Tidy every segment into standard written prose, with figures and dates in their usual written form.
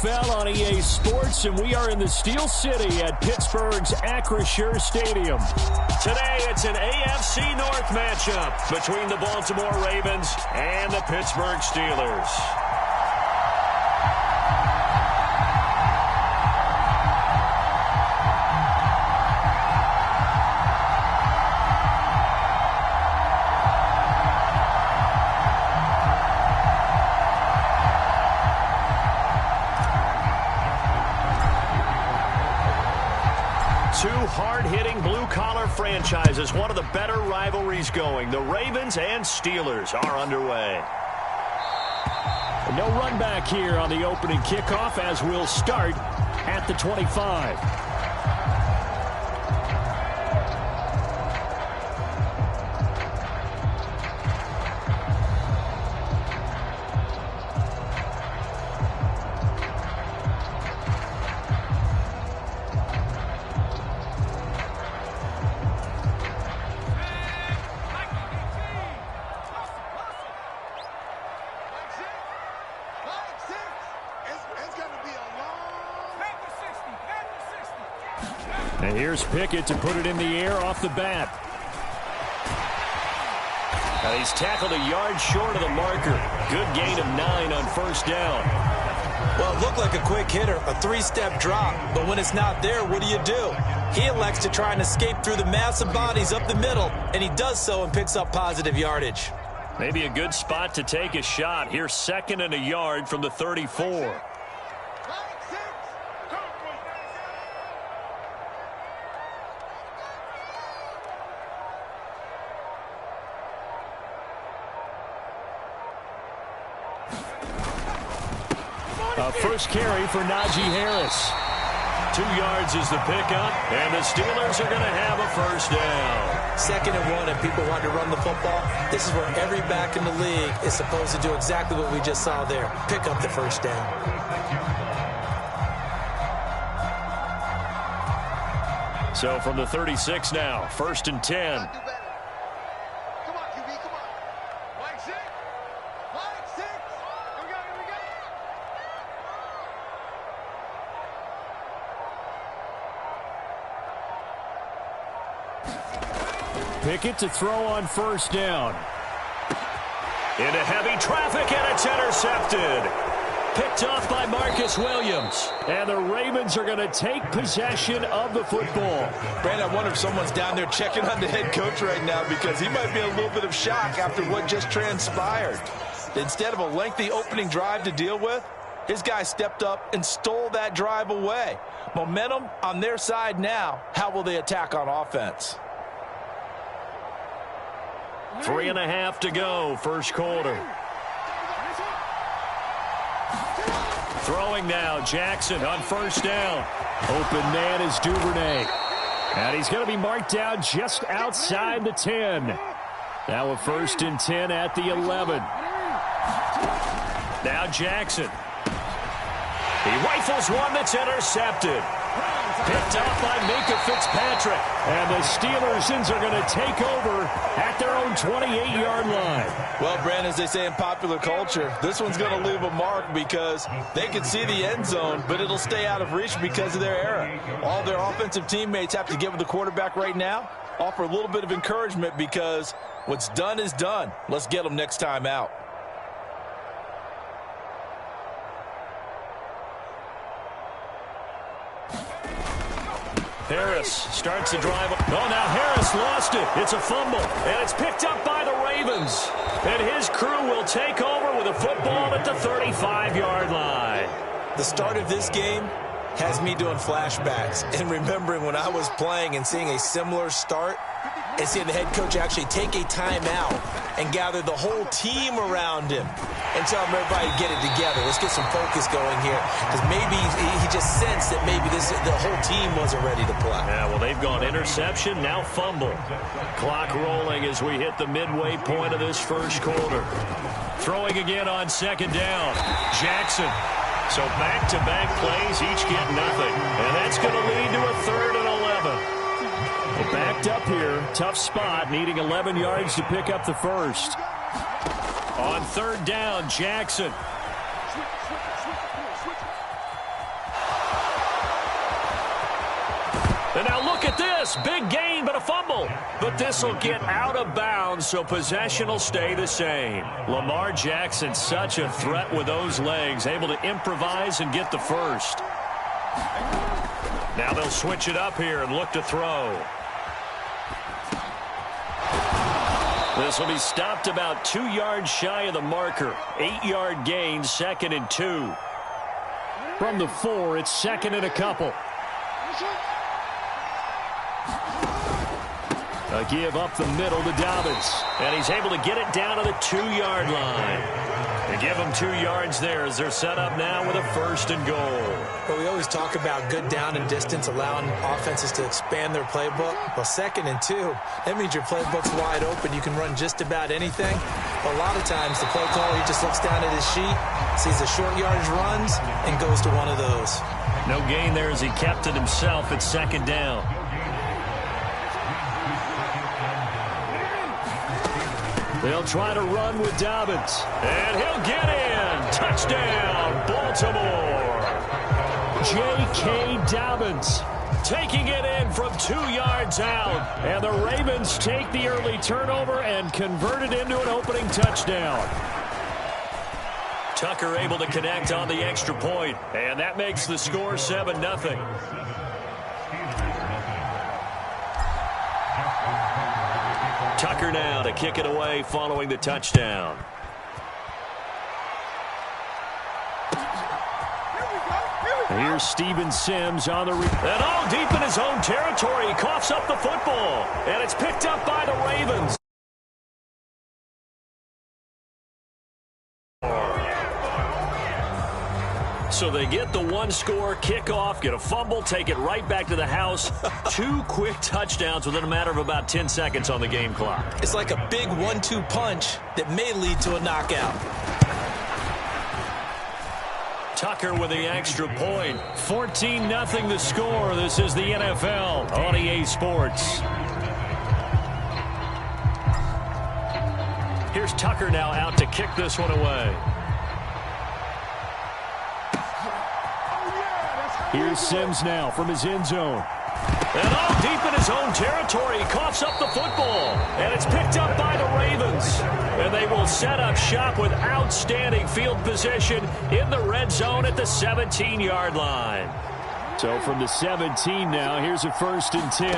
Fell on EA Sports, and we are in the Steel City at Pittsburgh's Acrisure Stadium. Today, it's an AFC North matchup between the Baltimore Ravens and the Pittsburgh Steelers. Two hard-hitting blue-collar franchises, one of the better rivalries going. The Ravens and Steelers are underway. No run back here on the opening kickoff as we'll start at the 25. And here's Pickett to put it in the air off the bat. Now he's tackled a yard short of the marker. Good gain of 9 on first down. Well, it looked like a quick hitter, a three-step drop. But when it's not there, what do? He elects to try and escape through the massive bodies up the middle, and he does so and picks up positive yardage. Maybe a good spot to take a shot. Here's 2nd and a yard from the 34. First carry for Najee Harris. 2 yards is the pickup, and the Steelers are going to have a first down. 2nd and 1, and people want to run the football. This is where every back in the league is supposed to do exactly what we just saw there. Pick up the first down. So from the 36 now, 1st and 10. Pickett to throw on first down. Into heavy traffic, and it's intercepted. Picked off by Marcus Williams. And the Ravens are going to take possession of the football. Brandon, I wonder if someone's down there checking on the head coach right now because he might be in a little bit of shock after what just transpired. Instead of a lengthy opening drive to deal with, his guy stepped up and stole that drive away. Momentum on their side now. How will they attack on offense? 3.5 to go, first quarter. Throwing now, Jackson on first down. Open man is Duvernay. And he's going to be marked down just outside the 10. Now a 1st and 10 at the 11. Now Jackson. He rifles one that's intercepted. Picked up by Minka Fitzpatrick. And the Steelers are going to take over at their own 28-yard line. Well, Brandon, as they say in popular culture, this one's going to leave a mark because they can see the end zone, but it'll stay out of reach because of their error. All their offensive teammates have to get with the quarterback right now, offer a little bit of encouragement because what's done is done. Let's get them next time out. Harris starts to drive. Oh, now Harris lost it. It's a fumble, and it's picked up by the Ravens. And his crew will take over with a football at the 35-yard line. The start of this game has me doing flashbacks and remembering when I was playing and seeing a similar start and seeing the head coach actually take a timeout and gather the whole team around him and tell everybody to get it together. Let's get some focus going here because maybe he just sensed that maybe the whole team wasn't ready to play. Yeah, well, they've gone interception, now fumble. Clock rolling as we hit the midway point of this first quarter. Throwing again on 2nd down. Jackson. So back-to-back plays, each get nothing. And that's going to lead to a 3rd and 11. Well, backed up here, tough spot, needing 11 yards to pick up the first. On 3rd down, Jackson. this. Big gain, but a fumble. But this will get out of bounds, so possession will stay the same. Lamar Jackson, such a threat with those legs, able to improvise and get the first. Now they'll switch it up here and look to throw. This will be stopped about 2 yards shy of the marker. 8-yard gain, 2nd and 2. From the 4, it's 2nd and a couple. A give up the middle to Dobbins. And he's able to get it down to the 2-yard line. They give them 2 yards there as they're set up now with a 1st and goal. But we always talk about good down and distance, allowing offenses to expand their playbook. Well, 2nd and 2, that means your playbook's wide open. You can run just about anything. But a lot of times the play caller, he just looks down at his sheet, sees the short yardage runs, and goes to one of those. No gain there as he kept it himself at 2nd down. They'll try to run with Dobbins. And he'll get in. Touchdown, Baltimore. J.K. Dobbins taking it in from 2 yards out. And the Ravens take the early turnover and convert it into an opening touchdown. Tucker able to connect on the extra point. And that makes the score 7-0. Tucker now to kick it away following the touchdown. Here's Steven Sims on the and all deep in his own territory. He coughs up the football, and it's picked up by the Ravens. So they get the 1-score kickoff, get a fumble, take it right back to the house. 2 quick touchdowns within a matter of about 10 seconds on the game clock. It's like a big 1-2 punch that may lead to a knockout. Tucker with the extra point. 14-0 the score. This is the NFL on EA Sports. Here's Tucker now out to kick this one away. Here's Sims now from his end zone. And all deep in his own territory, he coughs up the football. And it's picked up by the Ravens. And they will set up shop with outstanding field position in the red zone at the 17-yard line. So from the 17 now, here's a 1st and 10.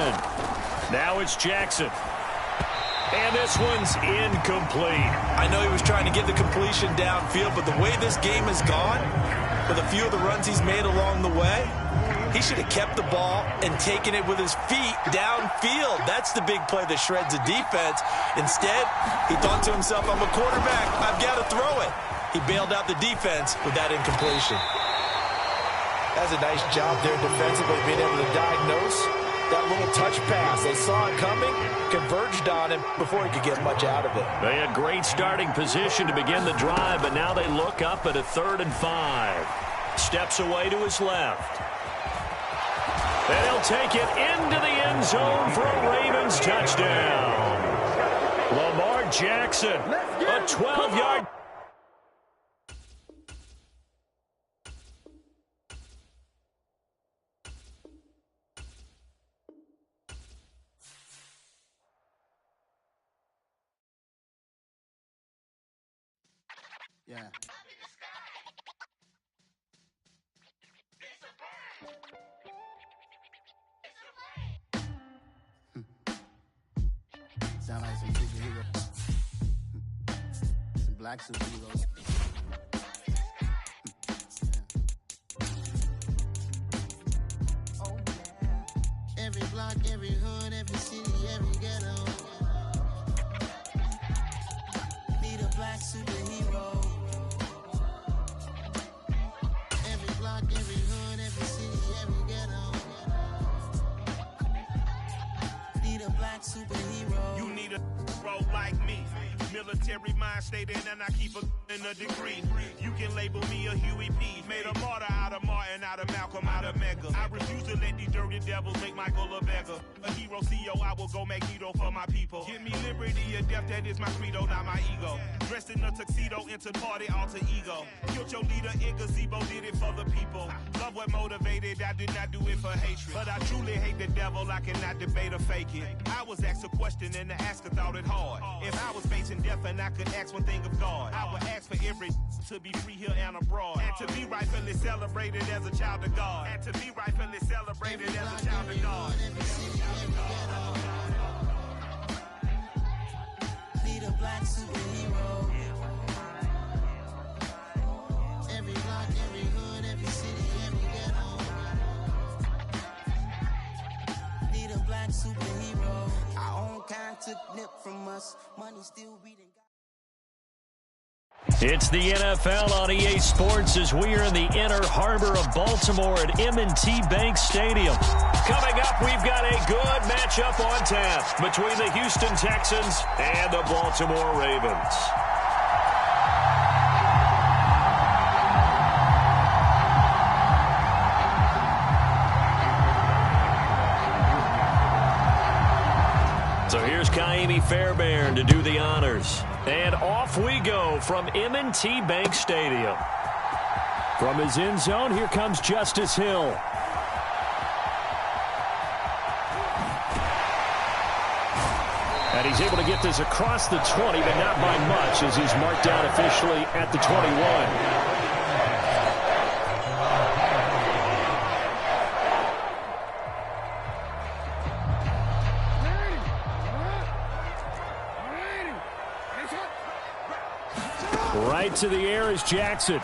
Now it's Jackson. And this one's incomplete. I know he was trying to get the completion downfield, but the way this game has gone, with a few of the runs he's made along the way, he should have kept the ball and taken it with his feet downfield. That's the big play that shreds the defense. Instead, he thought to himself, I'm a quarterback, I've got to throw it. He bailed out the defense with that incompletion. That's a nice job there defensively, being able to diagnose that little touch pass. They saw it coming, converged on him before he could get much out of it. They had great starting position to begin the drive, but now they look up at a 3rd and 5. Steps away to his left. And he'll take it into the end zone for a Ravens touchdown. Lamar Jackson, a 12-yard. Yeah. Sound like some superheroes. Some black superheroes. Oh, yeah. Every block, every hood, every city, every ghetto. Need a black superhero. Every block, every hood, every city, every ghetto. Need a black superhero. You need a role like me. Military mind state and I keep a degree. You can label me a Huey P. Made a martyr out of Martin, out of Malcolm, out of Mega. I refuse to let these dirty devils make Michael a beggar. A hero CEO, I will go Magneto for my people. Give me liberty or death, that is my credo, not my ego. Dressed in a tuxedo, entered party, alter ego. Killed your leader in gazebo, did it for the people. Love what motivated, I did not do it for hatred. But I truly hate the devil, I cannot debate or fake it. I was asked a question and the asker thought it hard. If I was facing death and I could ask one thing of God, I would ask for every to be free here and abroad. And to be rightfully celebrated as a child of God. And to be rightfully celebrated as a child of God. Need a black superhero. Every block, every hood, every city, every ghetto. Need a black superhero. Our own kind took nip from us. Money still reading. It's the NFL on EA Sports as we are in the inner harbor of Baltimore at M&T Bank Stadium. Coming up, we've got a good matchup on tap between the Houston Texans and the Baltimore Ravens. So here's Kaimi Fairbairn to do the honors. And off we go from M&T Bank Stadium. From his end zone, here comes Justice Hill. And he's able to get this across the 20, but not by much as he's marked down officially at the 21. Right to the air is Jackson.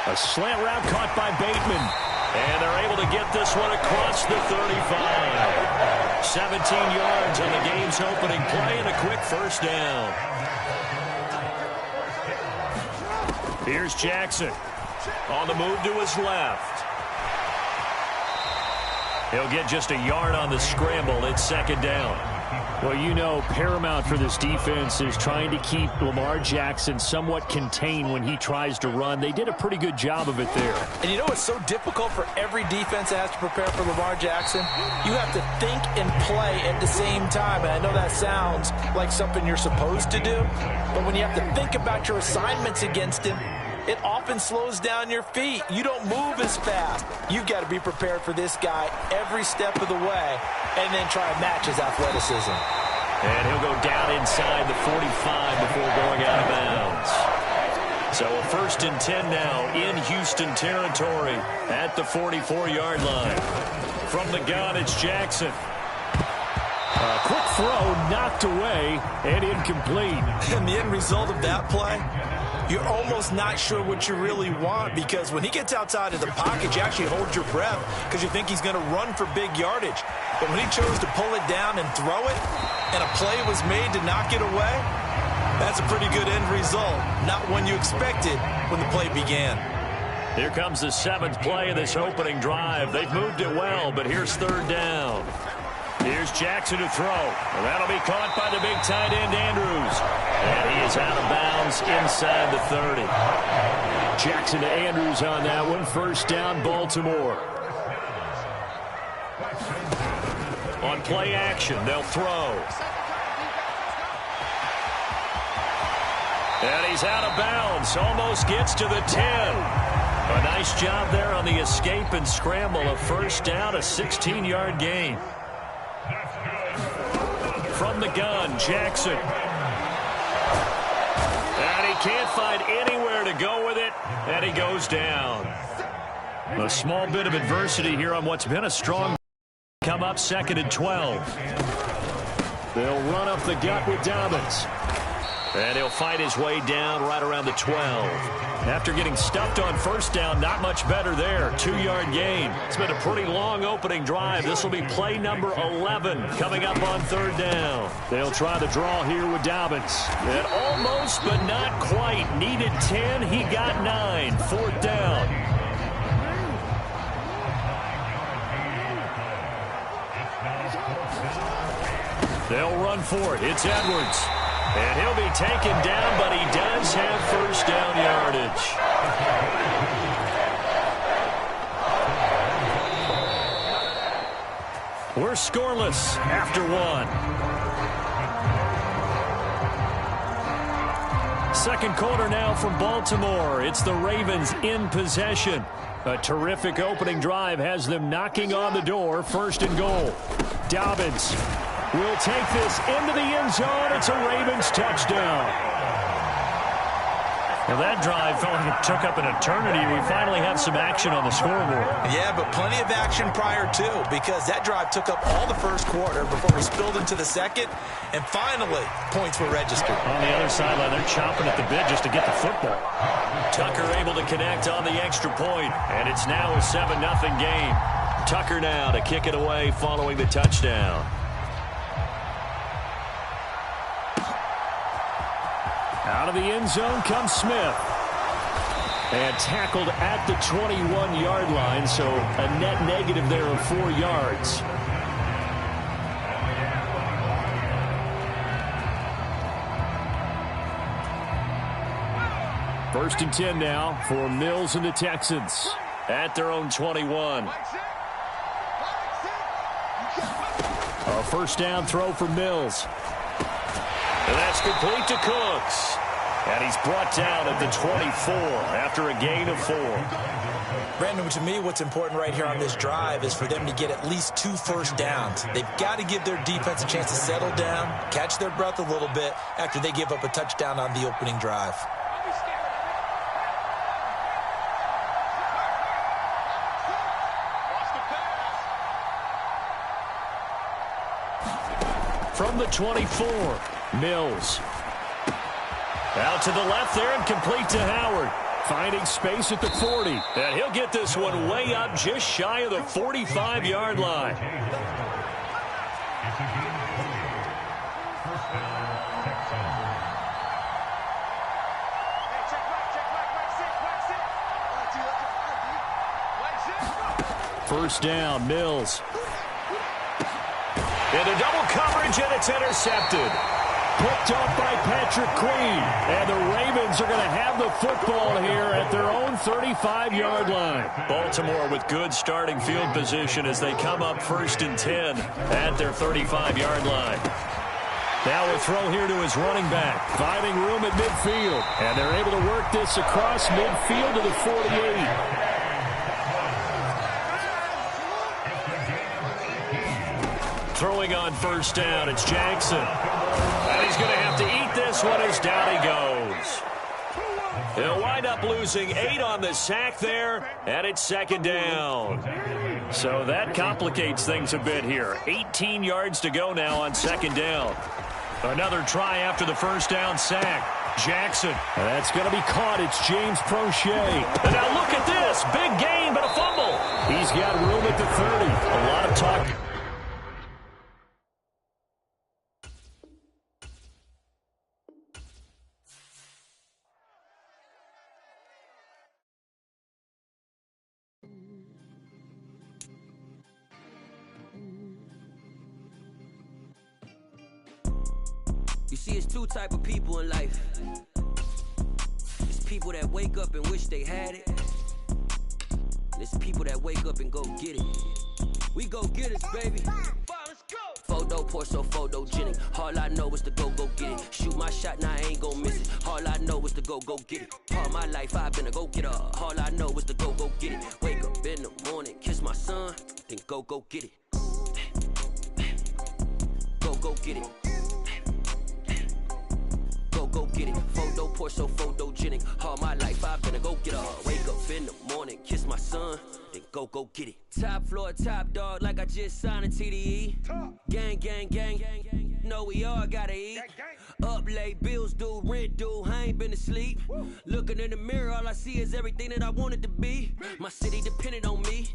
A slant route caught by Bateman. And they're able to get this one across the 35. 17 yards on the game's opening play and a quick first down. Here's Jackson. On the move to his left. He'll get just a yard on the scramble. It's second down. Well, you know, paramount for this defense is trying to keep Lamar Jackson somewhat contained when he tries to run. They did a pretty good job of it there. And you know what's so difficult for every defense that has to prepare for Lamar Jackson? You have to think and play at the same time. And I know that sounds like something you're supposed to do, but when you have to think about your assignments against him, it often slows down your feet. You don't move as fast. You've got to be prepared for this guy every step of the way and then try and match his athleticism. And he'll go down inside the 45 before going out of bounds. So a 1st and 10 now in Houston territory at the 44-yard line. From the gun, it's Jackson. A quick throw knocked away and incomplete. And the end result of that play, you're almost not sure what you really want because when he gets outside of the pocket, you actually hold your breath because you think he's going to run for big yardage. But when he chose to pull it down and throw it, and a play was made to knock it away, that's a pretty good end result. Not one you expected when the play began. Here comes the 7th play of this opening drive. They've moved it well, but here's 3rd down. Here's Jackson to throw. And that'll be caught by the big tight end, Andrews. And he is out of bounds inside the 30. Jackson to Andrews on that one. 1st down, Baltimore. On play action, they'll throw. And he's out of bounds. Almost gets to the 10. A nice job there on the escape and scramble. A 1st down, a 16-yard gain. From the gun, Jackson. And he can't find anywhere to go with it, and he goes down. A small bit of adversity here on what's been a strong come up 2nd and 12. They'll run up the gut with Dobbins. And he'll fight his way down right around the 12. After getting stuffed on 1st down, not much better there. 2-yard gain. It's been a pretty long opening drive. This will be play number 11 coming up on 3rd down. They'll try the draw here with Dobbins. And almost, but not quite. Needed 10. He got 9. 4th down. They'll run for it. It's Edwards. And he'll be taken down, but he does have 1st down yardage. We're scoreless after 1. second quarter now from Baltimore. It's the Ravens in possession. A terrific opening drive has them knocking on the door. First and goal. Dobbins will take this into the end zone. It's a Ravens touchdown. Well, that drive felt like it took up an eternity. We finally have some action on the scoreboard. Yeah, but plenty of action prior to, because that drive took up all the first quarter before we spilled into the second, and finally, points were registered. On the other sideline, they're chomping at the bit just to get the football. Tucker able to connect on the extra point, and it's now a 7-0 game. Tucker now to kick it away following the touchdown. Out of the end zone comes Smith. And tackled at the 21-yard line, so a net negative there of 4 yards. First and 10 now for Mills and the Texans at their own 21. A first down throw for Mills. And that's complete to Cooks. And he's brought down at the 24 after a gain of 4. Brandon, to me, what's important right here on this drive is for them to get at least 2 first downs. They've got to give their defense a chance to settle down, catch their breath a little bit after they give up a touchdown on the opening drive. From the 24, Mills. Out to the left there and complete to Howard. Finding space at the 40. And he'll get this one way up just shy of the 45-yard line. First down, Mills. Into double coverage, and it's intercepted. Picked up by Patrick Queen. And the Ravens are going to have the football here at their own 35-yard line. Baltimore with good starting field position as they come up first and 10 at their 35-yard line. Now a throw here to his running back. Finding room at midfield. And they're able to work this across midfield to the 48. Throwing on first down, it's Jackson. And he's going to have to eat this one as down he goes. He'll wind up losing 8 on the sack there, and it's second down. So that complicates things a bit here. 18 yards to go now on second down. Another try after the first down sack. Jackson. That's going to be caught. It's James Prochet. And now look at this. Big gain, but a fumble. He's got room at the 30. A lot of talk. You see, it's 2 type of people in life. It's people that wake up and wish they had it. And it's people that wake up and go get it. We go get it, baby. Photo pour so photogenic. All I know is to go get it. Shoot my shot, now I ain't gon' miss it. All I know is to go get it. All my life I've been a go-getter. All I know is to go get it. Wake up in the morning, kiss my son, then go get it. Go get it. Go get it. Photo pour so photogenic. All my life I've been a go-getter. Wake up in the morning, kiss my son, then go get it. Top floor, top dog, like I just signed a TDE. Gang. Know we all gotta eat. Up late, bills due, rent due, I ain't been asleep. Looking in the mirror, all I see is everything that I wanted to be. My city depended on me,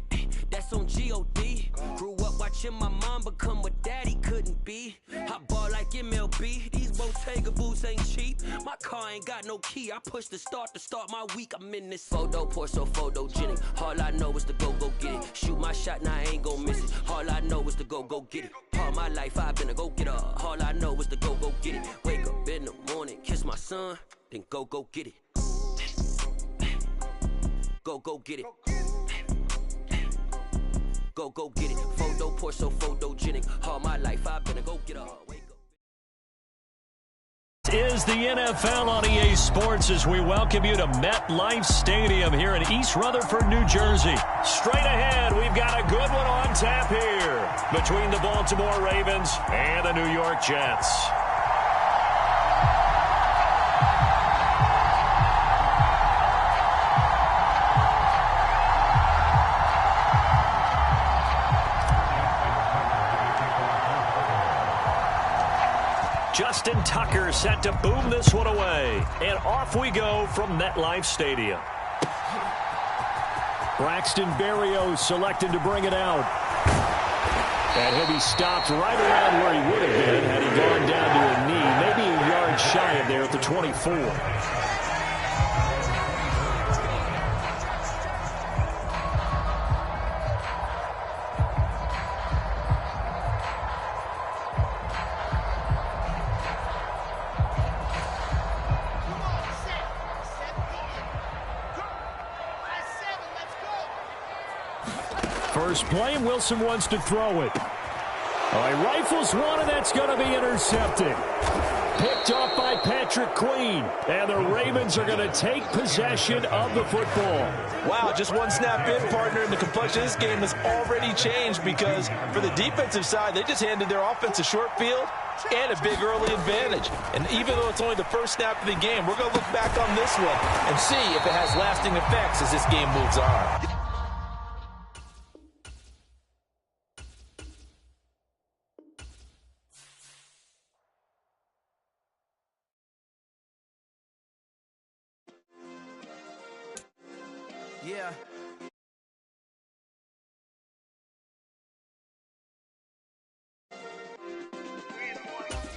that's on G.O.D. Grew up watching my mom become what daddy couldn't be. I ball like MLB, these Bottega boots ain't cheap. My car ain't got no key, I push the start to start my week. I'm in this photo pour so photogenic. All I know is to go get it. Shoot my shot, now I ain't gon' miss it. All I know is to go get it. All my life I've been a go-getter. All I know is to go get it. Wake up in the morning, kiss my son, then go get it. Go get it. Go get it. Photo pour so photogenic. All my life I've been a go-getter. Is the NFL on EA Sports as we welcome you to MetLife Stadium here in East Rutherford, New Jersey. Straight ahead, we've got a good one on tap here between the Baltimore Ravens and the New York Jets. Justin Tucker set to boom this one away. And off we go from MetLife Stadium. Braxton Berrios selected to bring it out. And he'll be stopped right around where he would have been had he gone down to a knee. Maybe a yard shy of there at the 24. First play, and Wilson wants to throw it. All right, rifles one, and that's going to be intercepted. Picked off by Patrick Queen, and the Ravens are going to take possession of the football. Wow, just one snap in, partner, and the complexion of this game has already changed because for the defensive side, they just handed their offense a short field and a big early advantage. And even though it's only the first snap of the game, we're going to look back on this one and see if it has lasting effects as this game moves on. Yeah.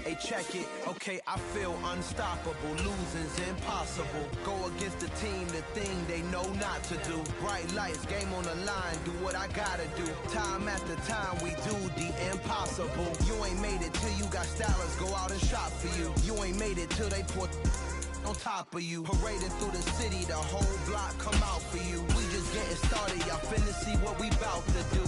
Hey, check it. Okay, I feel unstoppable. Losing's impossible. Go against the team, the thing they know not to do. Bright lights, game on the line. Do what I gotta do. Time after time, we do the impossible. You ain't made it till you got stylers go out and shop for you. You ain't made it till they put on top of you. Parading through the city, the whole block come out for you. We just getting started, y'all finna see what we bout to do.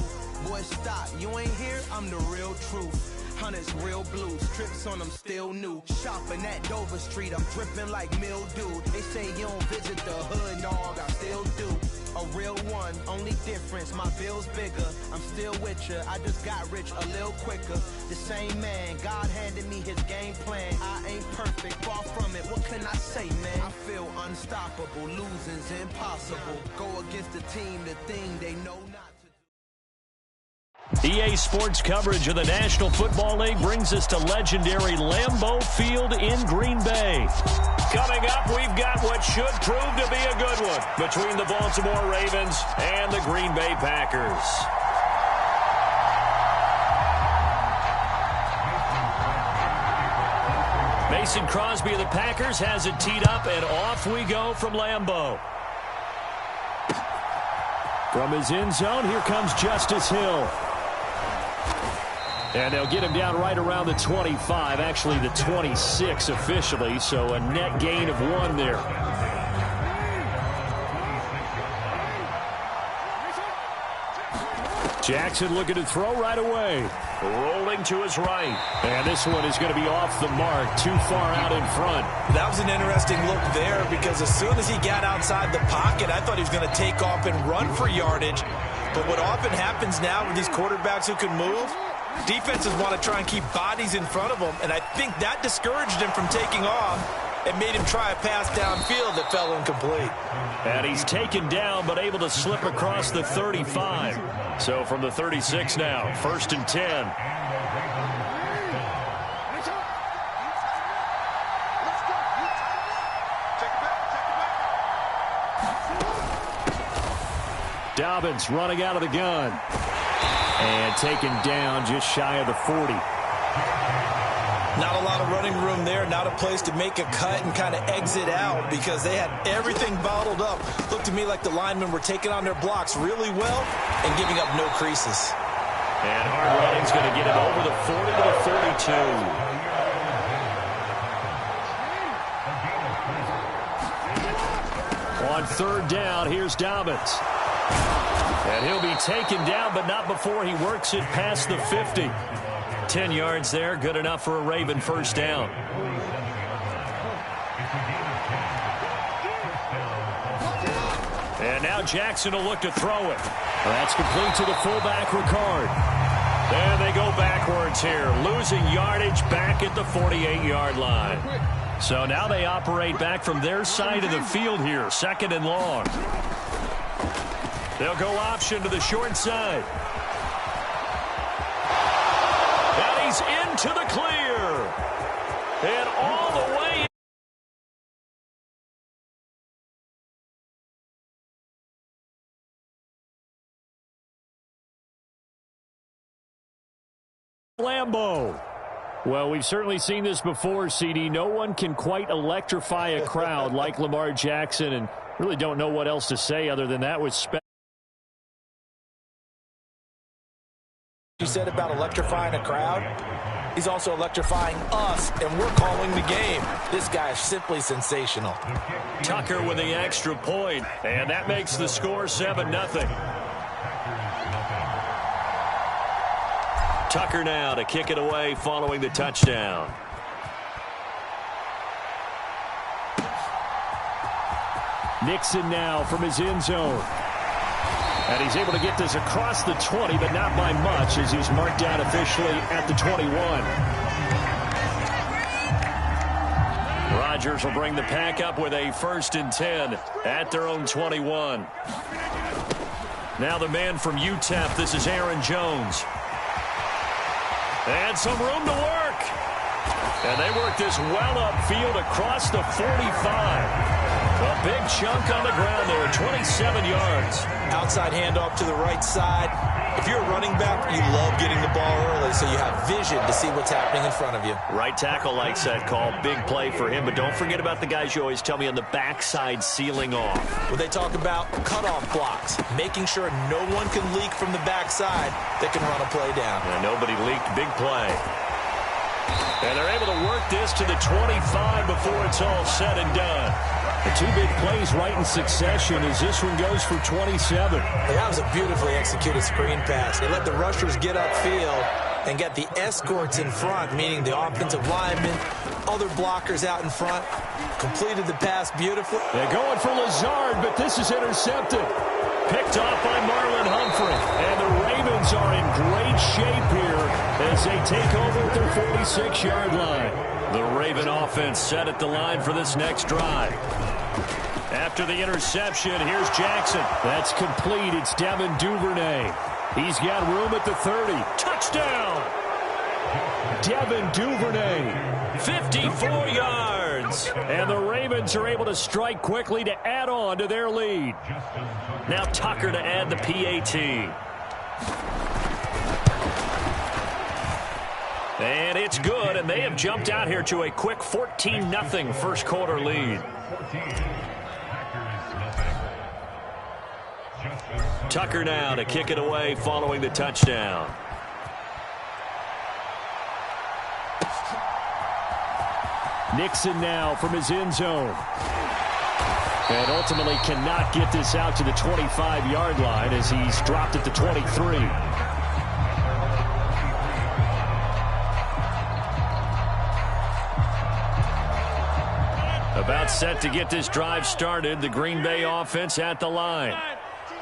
Boy, stop, you ain't here, I'm the real truth. Hunters, real blue, strips on them still new. Shopping at Dover Street, I'm dripping like mildew. They say you don't visit the hood, dog, I still do. A real one, only difference, my bill's bigger. I'm still with ya, I just got rich a little quicker. The same man, God handed me his game plan. I ain't perfect, far from it, what can I say, man? I feel unstoppable, losing's impossible. Go against the team, the thing they know not. EA Sports coverage of the National Football League brings us to legendary Lambeau Field in Green Bay. Coming up, we've got what should prove to be a good one between the Baltimore Ravens and the Green Bay Packers. Mason Crosby of the Packers has it teed up, and off we go from Lambeau. From his end zone, here comes Justice Hill. And they'll get him down right around the 25, actually the 26 officially, so a net gain of 1 there. Jackson looking to throw right away. Rolling to his right. And this one is going to be off the mark, too far out in front. That was an interesting look there because as soon as he got outside the pocket, I thought he was going to take off and run for yardage. But what often happens now with these quarterbacks who can move, defenses want to try and keep bodies in front of them, and I think that discouraged him from taking off and made him try a pass downfield that fell incomplete. And he's taken down but able to slip across the 35. So from the 36 now, 1st and 10. Dobbins running out of the gun. And taken down just shy of the 40. Not a lot of running room there, not a place to make a cut and kind of exit out because they had everything bottled up. Looked to me like the linemen were taking on their blocks really well and giving up no creases. And hard running's going to get him over the 40 to the 42. On 3rd down, here's Dobbins. And he'll be taken down, but not before he works it past the 50. 10 yards there, good enough for a Raven 1st down. now Jackson will look to throw it. That's complete to the fullback, Ricard. And they go backwards here, losing yardage back at the 48-yard line. So now they operate back from their side of the field here, 2nd and long. They'll go option to the short side. And he's into the clear. And all the way. Lambeau. Well, we've certainly seen this before, CD. No one can quite electrify a crowd like Lamar Jackson, and really don't know what else to say other than that was special. You said about electrifying a crowd. He's also electrifying us, and we're calling the game. This guy is simply sensational. Tucker with the extra point, and that makes the score 7-0. Tucker now to kick it away following the touchdown. Nixon now from his end zone. And he's able to get this across the 20, but not by much as he's marked down officially at the 21. Rodgers will bring the pack up with a 1st and 10 at their own 21. Now the man from UTEP, this is Aaron Jones. And some room to work. And they work this well upfield across the 45. A big chunk on the ground there, 27 yards. Outside handoff to the right side. If you're a running back, you love getting the ball early so you have vision to see what's happening in front of you. Right tackle likes that call. Big play for him, but don't forget about the guys you always tell me on the backside sealing off. When they talk about cutoff blocks, making sure no one can leak from the backside that can run a play down. And nobody leaked. Big play. And they're able to work this to the 25 before it's all said and done. The 2 big plays right in succession as this one goes for 27. That was a beautifully executed screen pass. They let the rushers get upfield and get the escorts in front, meaning the offensive linemen, other blockers out in front. Completed the pass beautifully. They're going for Lazard, but this is intercepted. Picked off by Marlon Humphrey. And the Ravens are in great shape here as they take over at their 46-yard line. The Raven offense set at the line for this next drive. After the interception, here's Jackson. That's complete. It's Devin Duvernay. He's got room at the 30. Touchdown! Devin Duvernay, 54 yards. And the Ravens are able to strike quickly to add on to their lead. Now Tucker to add the PAT. And it's good, and they have jumped out here to a quick 14-0 first quarter lead. Tucker now to kick it away following the touchdown. Nixon now from his end zone. And ultimately cannot get this out to the 25-yard line as he's dropped at the 23. About set to get this drive started. The Green Bay offense at the line.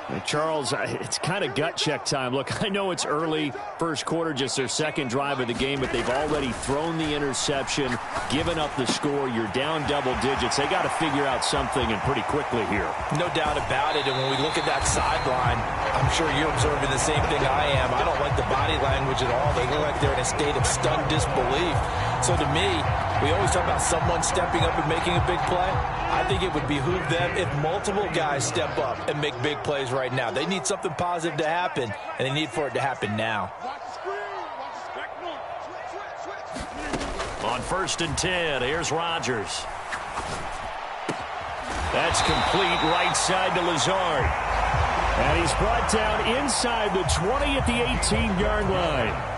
And Charles, it's kind of gut check time. Look, I know it's early, first quarter, just their second drive of the game, but they've already thrown the interception, given up the score. You're down double digits. They got to figure out something, and pretty quickly here. No doubt about it. And when we look at that sideline, I'm sure you're observing the same thing I am. I don't like the body language at all. They look like they're in a state of stunned disbelief. So to me, we always talk about someone stepping up and making a big play. I think it would behoove them if multiple guys step up and make big plays right now. They need something positive to happen, and they need for it to happen now. On 1st and 10, here's Rodgers. That's complete right side to Lazard. And he's brought down inside the 20 at the 18-yard line.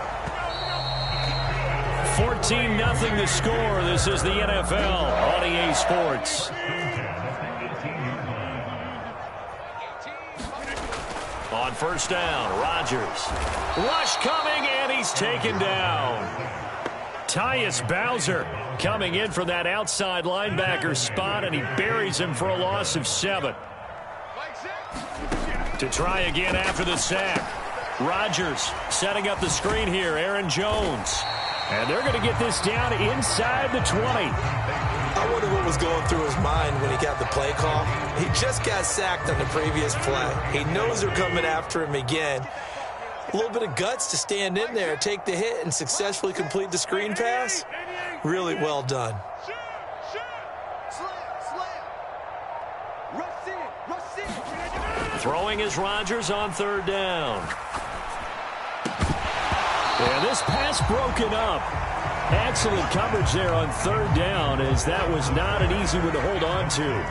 14-0 the score. This is the NFL on EA Sports. On 1st down, Rodgers. Rush coming, and he's taken down. Tyus Bowser coming in for that outside linebacker spot, and he buries him for a loss of 7. To try again after the sack. Rodgers setting up the screen here. Aaron Jones. And they're going to get this down inside the 20. I wonder what was going through his mind when he got the play call. He just got sacked on the previous play. He knows they're coming after him again. A little bit of guts to stand in there, take the hit, and successfully complete the screen pass. Really well done. Throwing is Rodgers on third down. And this pass broken up. Excellent coverage there on third down, as that was not an easy one to hold on to.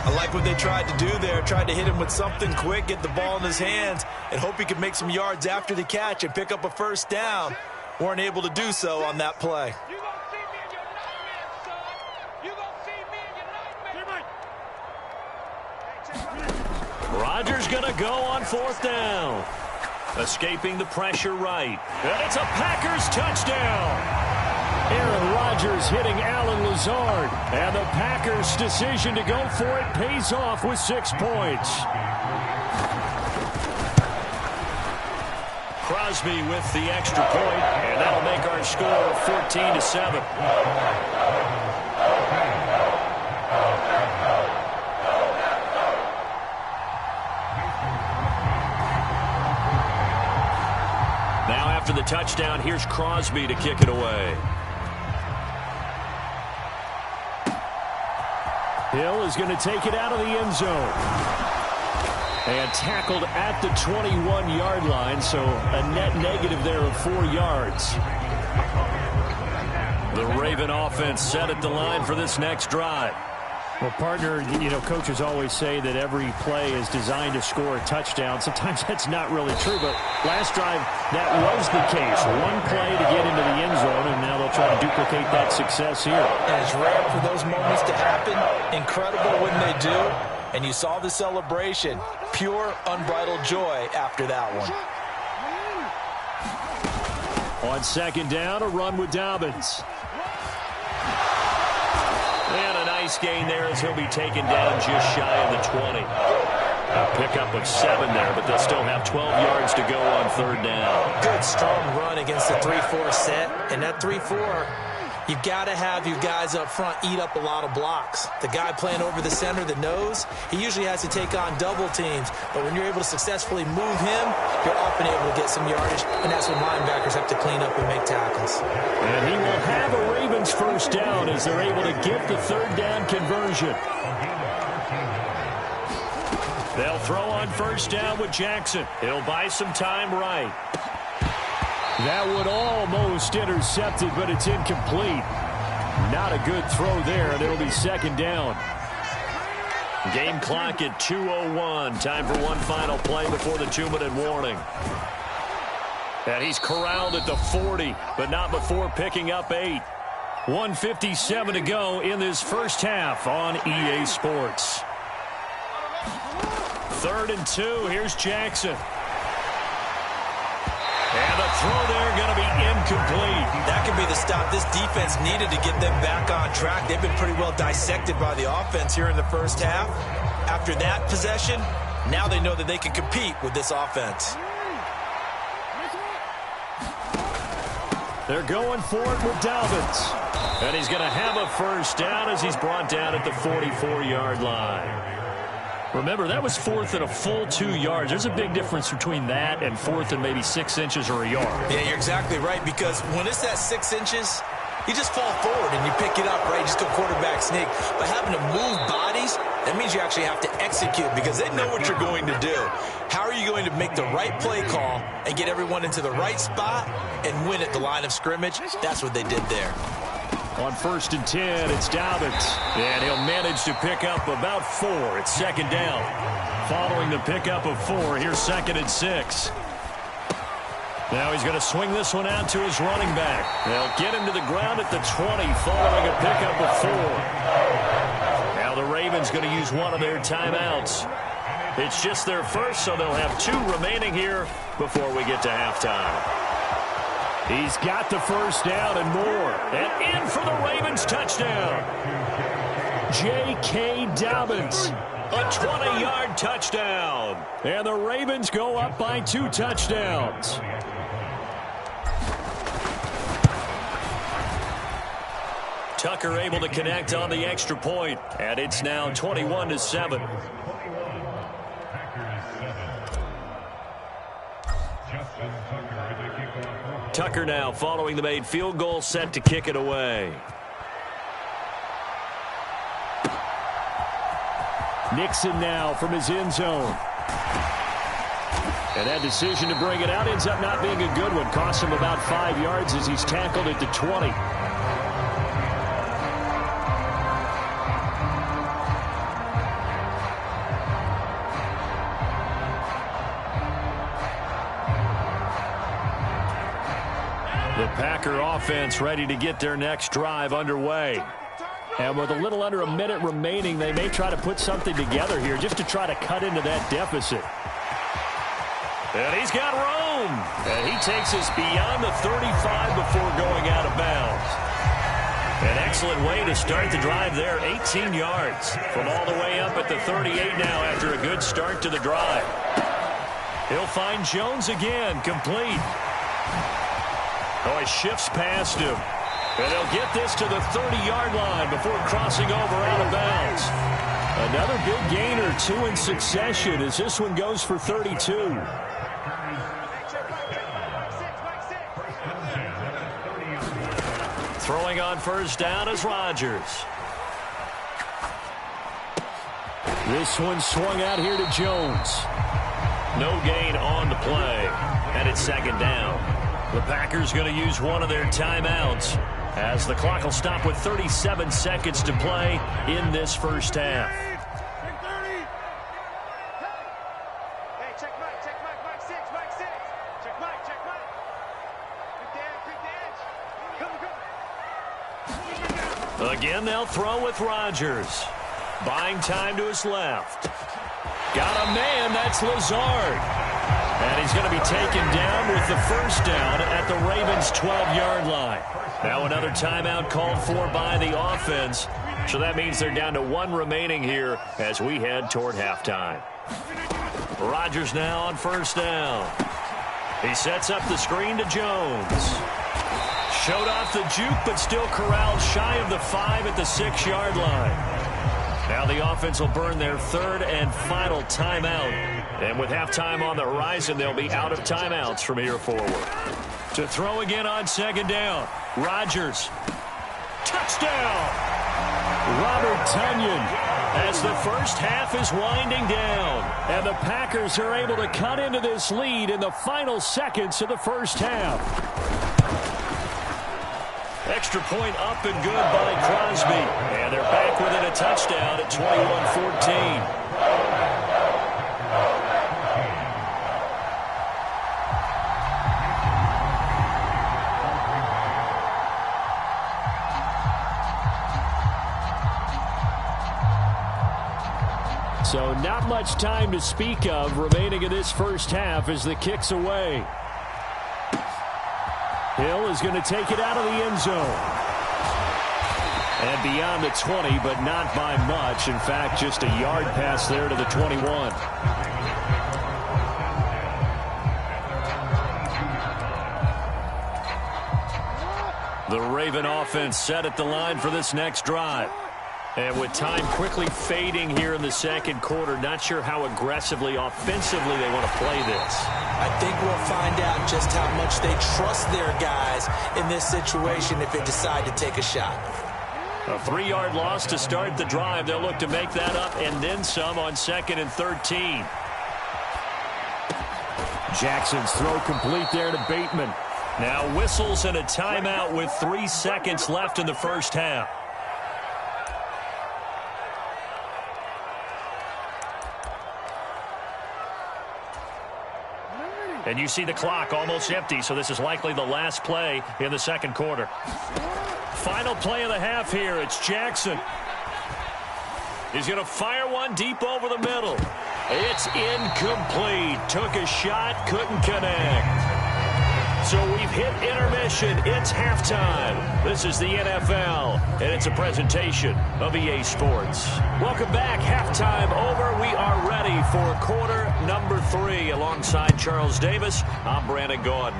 I like what they tried to do there. Tried to hit him with something quick, get the ball in his hands, and hope he could make some yards after the catch and pick up a first down. Weren't able to do so on that play. Rodgers going to go on fourth down. Escaping the pressure right. And it's a Packers touchdown. Aaron Rodgers hitting Alan Lazard. And the Packers' decision to go for it pays off with 6 points. Crosby with the extra point, and that'll make our score 14-7. Now after the touchdown, here's Crosby to kick it away. Hill is going to take it out of the end zone. And tackled at the 21-yard line, so a net negative there of 4 yards. The Raven offense set at the line for this next drive. Well, partner, you know, coaches always say that every play is designed to score a touchdown. Sometimes that's not really true, but last drive, that was the case. One play to get into the end zone, and now they'll try to duplicate that success here. And it's rare for those moments to happen. Incredible when they do. And you saw the celebration. Pure, unbridled joy after that one. On second down, a run with Dobbins. And a nice gain there as he'll be taken down just shy of the 20. A pickup of 7 there, but they'll still have 12 yards to go on third down. Good, strong run against the 3-4 set. And that 3-4, you've got to have your guys up front eat up a lot of blocks. The guy playing over the center, the nose, he usually has to take on double teams. But when you're able to successfully move him, you're often able to get some yardage. And that's when linebackers have to clean up and make tackles. And he will have a Ravens first down as they're able to get the third down conversion. They'll throw on first down with Jackson. He'll buy some time right. That one almost intercepted, but it's incomplete. Not a good throw there, and it'll be second down. Game clock at 2:01. Time for one final play before the 2-minute warning. And he's corralled at the 40, but not before picking up 8. 1:57 to go in this first half on EA Sports. 3rd and 2. Here's Jackson. And the throw there going to be incomplete. That could be the stop this defense needed to get them back on track. They've been pretty well dissected by the offense here in the first half. After that possession, now they know that they can compete with this offense. They're going for it with Dobbins. And he's going to have a first down as he's brought down at the 44-yard line. Remember, that was 4th and a full 2 yards. There's a big difference between that and 4th and maybe 6 inches or a yard. Yeah, you're exactly right, because when it's that 6 inches, you just fall forward and you pick it up, right? Just go quarterback sneak. But having to move bodies, that means you actually have to execute because they know what you're going to do. How are you going to make the right play call and get everyone into the right spot and win at the line of scrimmage? That's what they did there. On 1st and 10, it's Dobbins. And he'll manage to pick up about 4. It's second down. Following the pickup of 4, here's 2nd and 6. Now he's going to swing this one out to his running back. They'll get him to the ground at the 20 following a pickup of 4. Now the Ravens going to use one of their timeouts. It's just their first, so they'll have 2 remaining here before we get to halftime. He's got the first down and more. And in for the Ravens touchdown. J.K. Dobbins. A 20-yard touchdown. And the Ravens go up by 2 touchdowns. Tucker able to connect on the extra point, and it's now 21-7. Tucker now following the made field goal, set to kick it away. Nixon now from his end zone. And that decision to bring it out ends up not being a good one. Costs him about 5 yards as he's tackled at the 20. The Packer offense ready to get their next drive underway. And with a little under a minute remaining, they may try to put something together here just to try to cut into that deficit. And he's got room. And he takes us beyond the 35 before going out of bounds. An excellent way to start the drive there. 18 yards from all the way up at the 38 now after a good start to the drive. He'll find Jones again, complete. Oh, he shifts past him. And they'll get this to the 30-yard line before crossing over out of bounds. Another big gainer, 2 in succession, as this one goes for 32. Throwing on first down is Rodgers. This one swung out here to Jones. No gain on the play. And it's second down. The Packers going to use one of their timeouts as the clock will stop with 37 seconds to play in this first half. Again, they'll throw with Rodgers. Buying time to his left. Got a man, that's Lazard. And he's going to be taken down with the first down at the Ravens' 12-yard line. Now another timeout called for by the offense. So that means they're down to 1 remaining here as we head toward halftime. Rodgers now on first down. He sets up the screen to Jones. Showed off the juke, but still corralled shy of the 5 at the 6-yard line. Now the offense will burn their 3rd and final timeout. And with halftime on the horizon, they'll be out of timeouts from here forward. To throw again on second down. Rodgers. Touchdown! Robert Tonyan. As the first half is winding down. And the Packers are able to cut into this lead in the final seconds of the first half. Extra point up and good by Crosby. And they're back within a touchdown at 21-14. So not much time to speak of remaining in this first half as the kick's away. Hill is going to take it out of the end zone. And beyond the 20, but not by much. In fact, just a yard pass there to the 21. The Raven offense set at the line for this next drive. And with time quickly fading here in the second quarter, not sure how aggressively, offensively they want to play this. I think we'll find out just how much they trust their guys in this situation if they decide to take a shot. A 3-yard loss to start the drive. They'll look to make that up and then some on 2nd and 13. Jackson's throw complete there to Bateman. Now whistles and a timeout with 3 seconds left in the first half. And you see the clock almost empty, so this is likely the last play in the second quarter. Final play of the half here. It's Jackson. He's going to fire one deep over the middle. It's incomplete. Took a shot, couldn't connect. So we've hit intermission. It's halftime. This is the NFL, and it's a presentation of EA Sports. Welcome back. Halftime over. We are ready for quarter number 3. Alongside Charles Davis, I'm Brandon Gordon.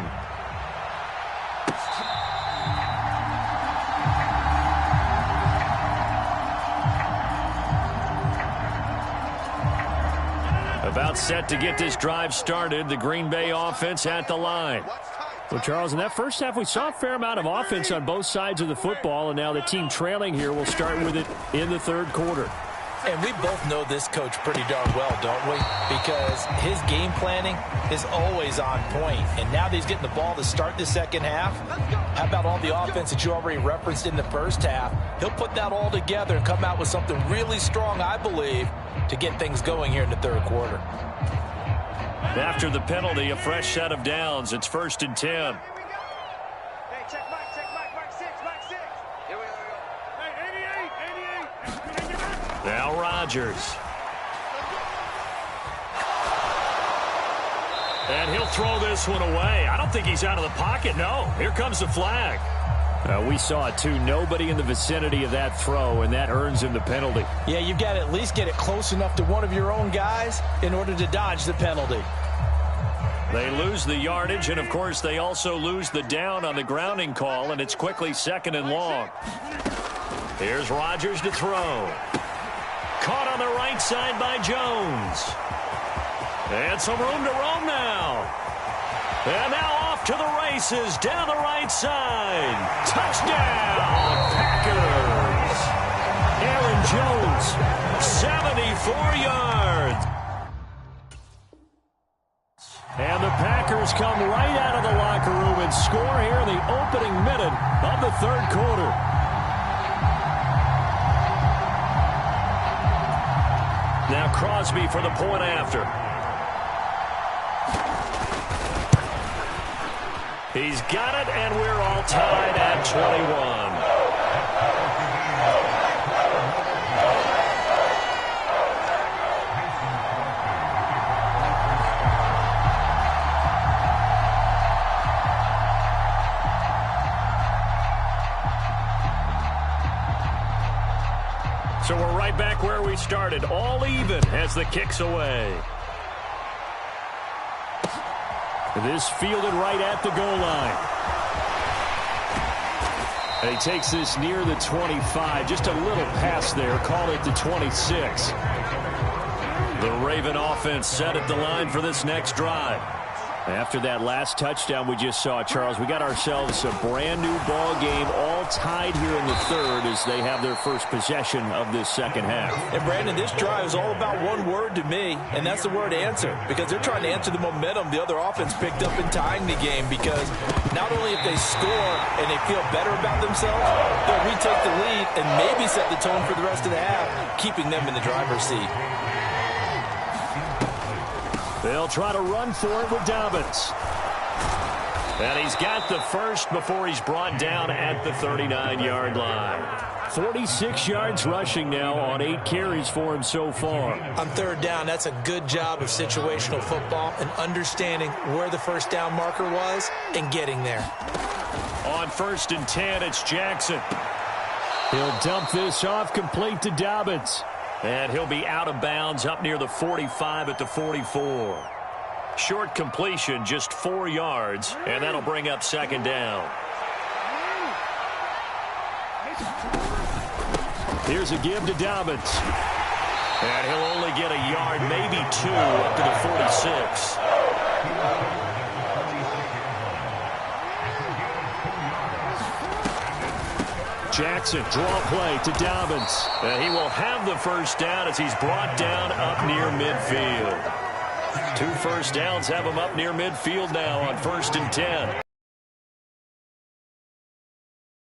About set to get this drive started. The Green Bay offense at the line. Well, Charles, in that first half, we saw a fair amount of offense on both sides of the football, and now the team trailing here will start with it in the third quarter. And we both know this coach pretty darn well, don't we? Because his game planning is always on point. And now that he's getting the ball to start the second half, how about all the offense that you already referenced in the first half? He'll put that all together and come out with something really strong, I believe, to get things going here in the third quarter. After the penalty, a fresh set of downs. It's 1st and 10. Hey, check Mike 6. Here we go. Hey, 88. Now Rodgers. And he'll throw this one away. I don't think he's out of the pocket, no. Here comes the flag. We saw it, too. Nobody in the vicinity of that throw, and that earns him the penalty. Yeah, you've got to at least get it close enough to one of your own guys in order to dodge the penalty. They lose the yardage, and, of course, they also lose the down on the grounding call, and it's quickly 2nd and long. Here's Rodgers to throw. Caught on the right side by Jones. And some room to roam now. And now off to the races down the right side. Touchdown, Packers. Aaron Jones, 74 yards. And the Packers come right out of the locker room and score here in the opening minute of the third quarter. Now Crosby for the point after. He's got it, and we're all tied at 21. So we're right back where we started, all even as the kick's away. This fielded right at the goal line. And he takes this near the 25. Just a little pass there. Call it the 26. The Raven offense set at the line for this next drive. After that last touchdown we just saw, Charles, we got ourselves a brand new ball game, all tied here in the third as they have their first possession of this second half. And Brandon, this drive is all about one word to me, and that's the word answer, because they're trying to answer the momentum the other offense picked up in tying the game, because not only if they score and they feel better about themselves, they'll retake the lead and maybe set the tone for the rest of the half, keeping them in the driver's seat. They'll try to run for it with Dobbins. And he's got the first before he's brought down at the 39-yard line. 46 yards rushing now on 8 carries for him so far. On third down, that's a good job of situational football and understanding where the first down marker was and getting there. On 1st and 10, it's Jackson. He'll dump this off complete to Dobbins. And he'll be out of bounds up near the 45 at the 44. Short completion, just 4 yards, and that'll bring up 2nd down. Here's a give to Dobbins. And he'll only get a yard, maybe 2, up to the 46. Jackson, draw play to Dobbins. He will have the first down as he's brought down up near midfield. 2 first downs have him up near midfield now on 1st and 10.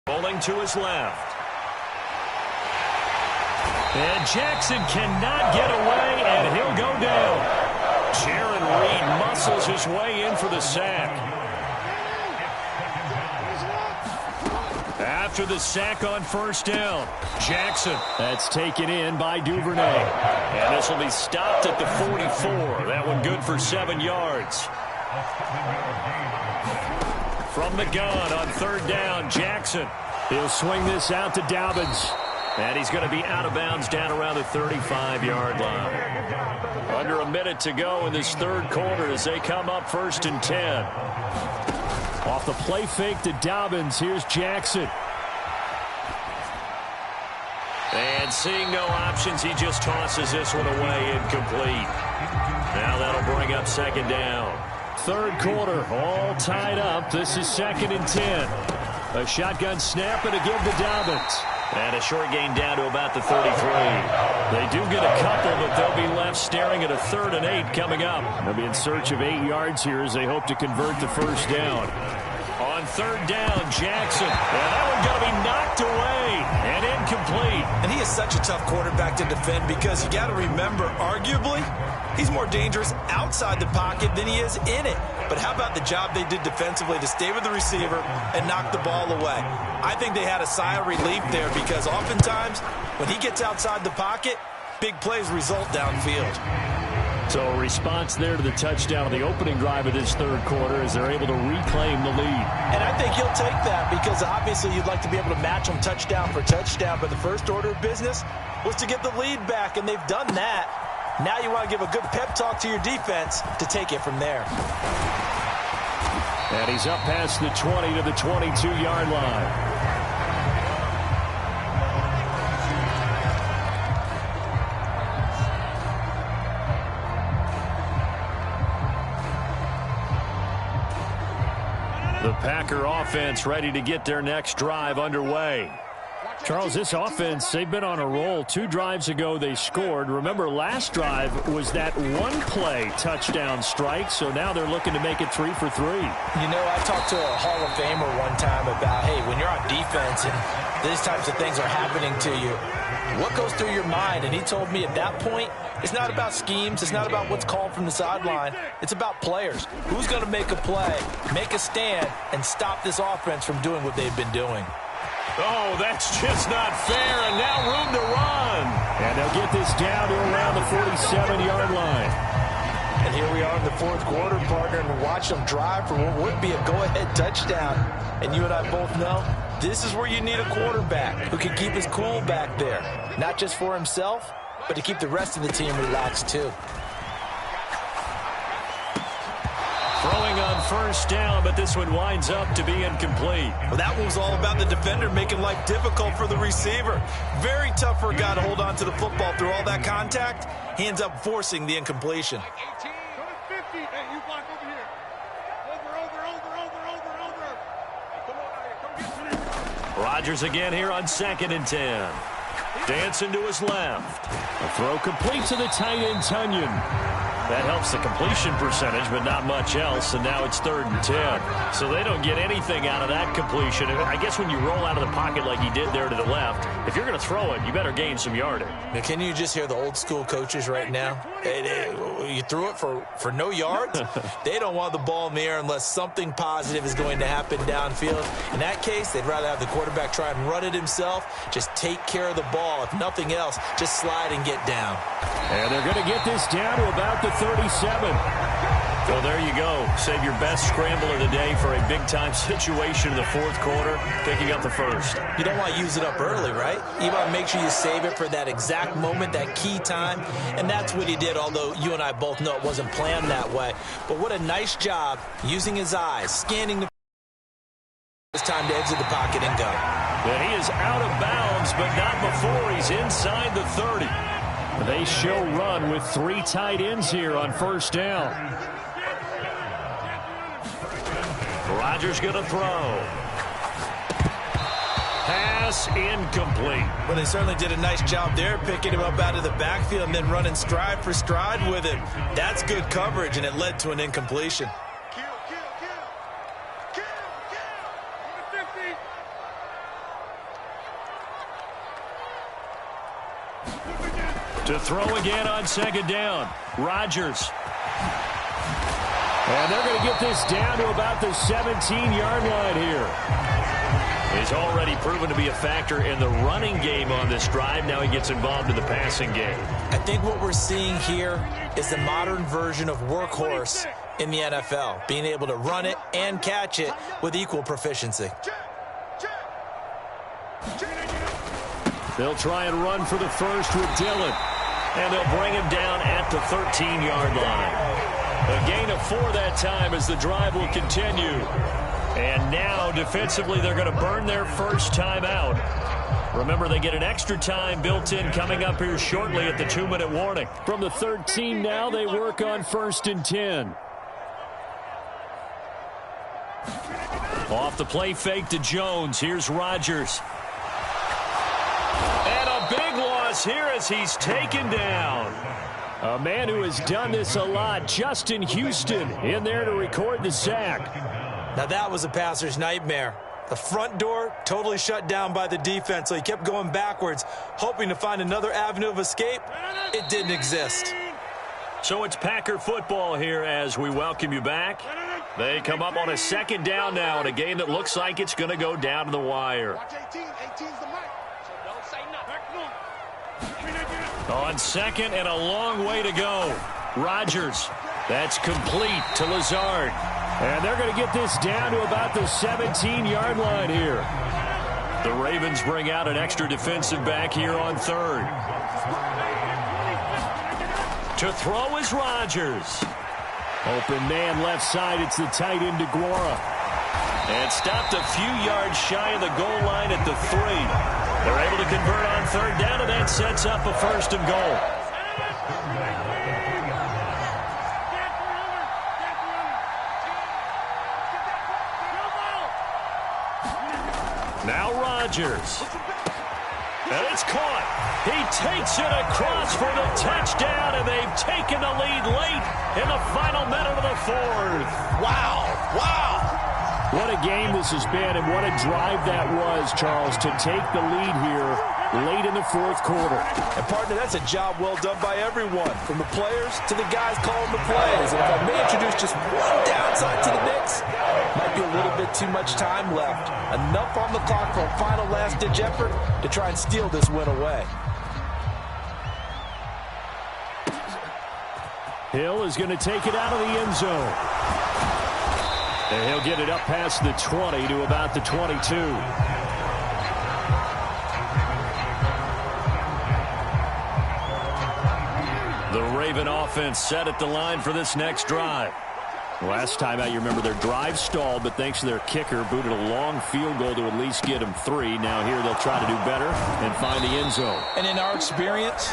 Rolling to his left. And Jackson cannot get away, and he'll go down. Jaron Reed muscles his way in for the sack. After the sack on 1st down, Jackson. That's taken in by Duvernay. And this will be stopped at the 44. That one good for 7 yards. From the gun on third down, Jackson. He'll swing this out to Dobbins. And he's going to be out of bounds down around the 35-yard line. Under a minute to go in this third quarter as they come up 1st and 10. Off the play fake to Dobbins, here's Jackson. And seeing no options, he just tosses this one away, incomplete. Now that'll bring up 2nd down. Third quarter, all tied up. This is 2nd and 10. A shotgun snap and a give to Dobbins. And a short gain down to about the 33. They do get a couple, but they'll be left staring at a 3rd and 8 coming up. They'll be in search of 8 yards here as they hope to convert the first down. On third down, Jackson. And that one's going to be knocked away and incomplete. And he is such a tough quarterback to defend because you got to remember, arguably, he's more dangerous outside the pocket than he is in it. But how about the job they did defensively to stay with the receiver and knock the ball away? I think they had a sigh of relief there because oftentimes when he gets outside the pocket, big plays result downfield. So a response there to the touchdown of the opening drive of this third quarter as they're able to reclaim the lead. And I think he'll take that because obviously you'd like to be able to match them touchdown for touchdown, but the first order of business was to get the lead back, and they've done that. Now you want to give a good pep talk to your defense to take it from there. And he's up past the 20 to the 22-yard line. The Packer offense ready to get their next drive underway. Charles, this offense, they've been on a roll. 2 drives ago, they scored. Remember, last drive was that one-play touchdown strike, so now they're looking to make it 3 for 3. You know, I talked to a Hall of Famer one time about, hey, when you're on defense and these types of things are happening to you, what goes through your mind? And he told me at that point, it's not about schemes. It's not about what's called from the sideline. It's about players. Who's going to make a play, make a stand, and stop this offense from doing what they've been doing? Oh, that's just not fair, and now room to run. And they'll get this down to around the 47-yard line. And here we are in the fourth quarter, partner, and watch them drive for what would be a go-ahead touchdown. And you and I both know this is where you need a quarterback who can keep his cool back there, not just for himself, but to keep the rest of the team relaxed too. Throwing on first down, but this one winds up to be incomplete. Well, that one was all about the defender making life difficult for the receiver. Very tough for a guy to hold on to the football through all that contact. He ends up forcing the incompletion. 18, 50. Hey, you block over here. Over. Come on, come get me. Rodgers again here on 2nd and 10. Dancing to his left. A throw complete to the tight end, Tunyon. That helps the completion percentage, but not much else, and now it's 3rd and 10. So they don't get anything out of that completion. I guess when you roll out of the pocket like he did there to the left, if you're going to throw it, you better gain some yardage. Now, can you just hear the old school coaches right now? You threw it for no yards? They don't want the ball in the air unless something positive is going to happen downfield. In that case, they'd rather have the quarterback try and run it himself. Just take care of the ball. If nothing else, just slide and get down. And they're going to get this down to about the 37. Well, there you go. Save your best scramble of the day for a big-time situation in the fourth quarter, picking up the first. You don't want to use it up early, right? You want to make sure you save it for that exact moment, that key time, and that's what he did, although you and I both know it wasn't planned that way. But what a nice job using his eyes, scanning the... It's time to exit the pocket and go. And he is out of bounds, but not before he's inside the 30. They show run with 3 tight ends here on first down. Rodgers going to throw. Pass incomplete. Well, they certainly did a nice job there, picking him up out of the backfield and then running stride for stride with him. That's good coverage, and it led to an incompletion. To throw again on 2nd down. Rodgers. And they're going to get this down to about the 17-yard line here. He's already proven to be a factor in the running game on this drive. Now he gets involved in the passing game. I think what we're seeing here is the modern version of workhorse in the NFL, being able to run it and catch it with equal proficiency. They'll try and run for the first with Dillon. And they'll bring him down at the 13-yard line. A gain of 4 that time as the drive will continue. And now, defensively, they're going to burn their first timeout. Remember, they get an extra time built in coming up here shortly at the 2-minute warning. From the 13 now, they work on 1st and 10. Off the play fake to Jones. Here's Rodgers. And a big loss here as he's taken down. A man who has done this a lot, Justin Houston, in there to record the sack. Now that was a passer's nightmare. The front door totally shut down by the defense, so he kept going backwards, hoping to find another avenue of escape. It didn't exist. So it's Packer football here as we welcome you back. They come up on a 2nd down now in a game that looks like it's going to go down to the wire. On 2nd and a long way to go. Rodgers. That's complete to Lazard. And they're going to get this down to about the 17-yard line here. The Ravens bring out an extra defensive back here on 3rd. To throw is Rodgers. Open man left side. It's the tight end DeGuara. And stopped a few yards shy of the goal line at the 3. They're able to convert on 3rd down, and that sets up a 1st and goal. Now Rodgers. And it's caught. He takes it across for the touchdown, and they've taken the lead late in the final minute of the 4th. Wow. Wow. What a game this has been, and what a drive that was, Charles, to take the lead here late in the 4th quarter. And, partner, that's a job well done by everyone, from the players to the guys calling the plays. And if I may introduce just one downside to the mix, might be a little bit too much time left. Enough on the clock for a final last-ditch effort to try and steal this win away. Hill is going to take it out of the end zone. And he'll get it up past the 20 to about the 22. The Raven offense set at the line for this next drive. Last time out, you remember their drive stalled, but thanks to their kicker, booted a long field goal to at least get them 3. Now here they'll try to do better and find the end zone. And in our experience,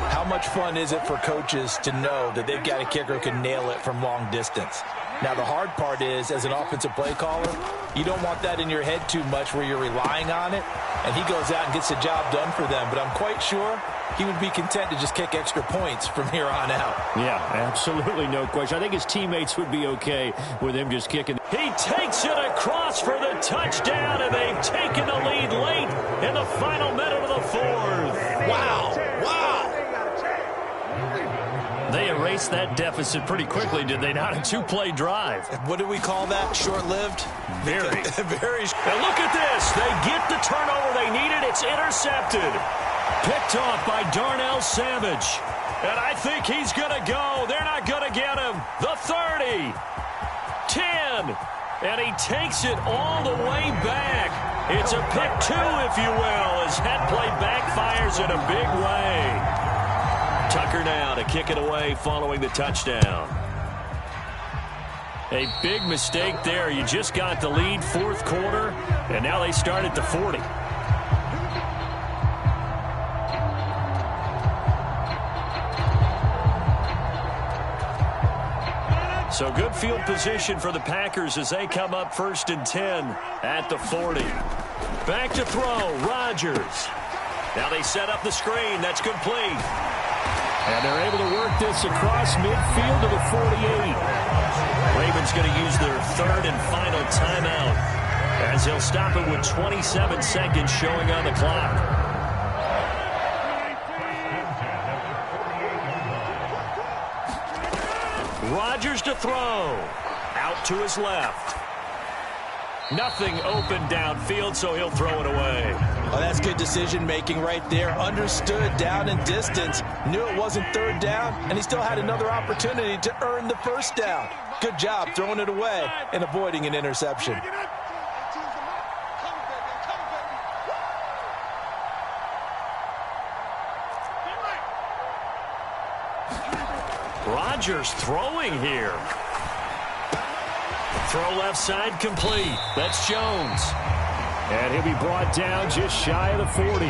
how much fun is it for coaches to know that they've got a kicker who can nail it from long distance? Now, the hard part is, as an offensive play caller, you don't want that in your head too much where you're relying on it, and he goes out and gets the job done for them. But I'm quite sure he would be content to just kick extra points from here on out. Yeah, absolutely no question. I think his teammates would be okay with him just kicking. He takes it across for the touchdown, and they've taken the lead late in the final minute of the 4th. Wow. Wow. They erased that deficit pretty quickly, did they not? A 2-play drive. What do we call that? Short-lived? Very. Very. And look at this. They get the turnover they needed. It's intercepted. Picked off by Darnell Savage. And I think he's going to go. They're not going to get him. The 30. 10. And he takes it all the way back. It's a pick 2, if you will, as that play backfires in a big way. Tucker now to kick it away following the touchdown. A big mistake there. You just got the lead 4th quarter, and now they start at the 40. So good field position for the Packers as they come up 1st and 10 at the 40. Back to throw, Rodgers. Now they set up the screen. That's complete. And they're able to work this across midfield to the 48. Ravens going to use their 3rd and final timeout as they'll stop it with 27 seconds showing on the clock. Rodgers to throw. Out to his left. Nothing open downfield, so he'll throw it away. Oh, that's good decision-making right there. Understood down and distance. Knew it wasn't third down, and he still had another opportunity to earn the first down. Good job throwing it away and avoiding an interception. Rodgers throwing here. Throw left side complete. That's Jones. And he'll be brought down just shy of the 40.